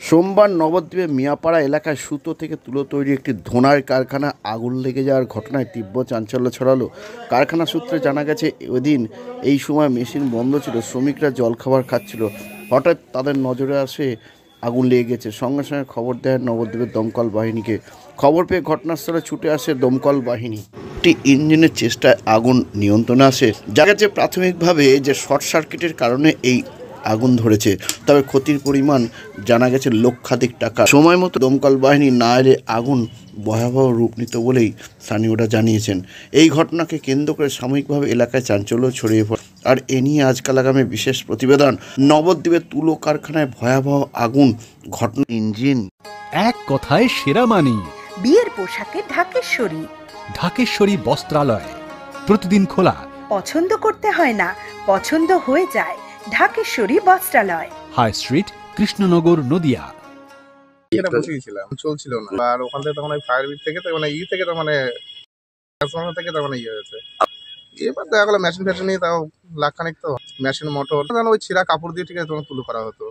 সোমবার নবদ্বীপের মিয়াপাড়া এলাকায় সুতো থেকে তুলো তৈরি একটি ধোঁয়ার কারখানা আগুন লেগে যাওয়ার ঘটনায় তীব্র চাঞ্চল্য ছড়ালো। কারখানা সূত্রে জানা গেছে, ওদিন এই সময় মেশিন বন্ধ ছিল, শ্রমিকরা জলখাবার খাচ্ছিল। হঠাৎ তাদের নজরে আসে আগুন লেগে গেছে। সঙ্গে সঙ্গে খবর দেয় নবদ্বীপের দমকল বাহিনীকে। খবর পেয়ে ঘটনাস্থলে ছুটে আসে দমকল বাহিনী। একটি ইঞ্জিনের চেষ্টায় আগুন নিয়ন্ত্রণে আসে। জানা গেছে প্রাথমিকভাবে যে শর্ট সার্কিটের কারণে এই আগুন ধরেছে, তবে ক্ষতির পরিমাণ জানা গেছে লক্ষাধিক টাকা। সময় মতো দমকল বাহিনী না এলে আগুন ভয়াবহ রূপ নিত বলেই স্থানীয়রা জানিয়েছেন। এই ঘটনাকে কেন্দ্র করে সাময়িকভাবে এলাকায় চাঞ্চল্য ছড়িয়ে পড়ে। আর এ নিয়ে আজকাল আগামী বিশেষ প্রতিবেদন। নবদ্বীপের তুলো কারখানায় ভয়াবহ আগুন, ঘটনা ইঞ্জিন। এক কথায় সেরা মানি বিয়ের পোশাকে ঢাকেশ্বরী। ঢাকেশ্বরী বস্ত্রালয় প্রতিদিন খোলা। পছন্দ করতে হয় না, পছন্দ হয়ে যায়। ঢাকেশ্বরী বস্ত্রালয়, হাই স্ট্রিট, কৃষ্ণনগর, নদিয়া। এটা বসেছিলাম, চলছিল না। আর ওখান থেকে তখন ফায়ার ব্রিগেড থেকে তো মানে থেকে তো মানে ট্রান্সফরমার থেকে তো মানে হয়েছে। এবার দেখা গেলো মেশিন ফ্যাশন নিয়ে তাও লাখখানিক, তো মেশিন মোটর ওই ছিঁড়া কাপড় দিয়ে ঠিক আছে তখন তুলো করা হতো।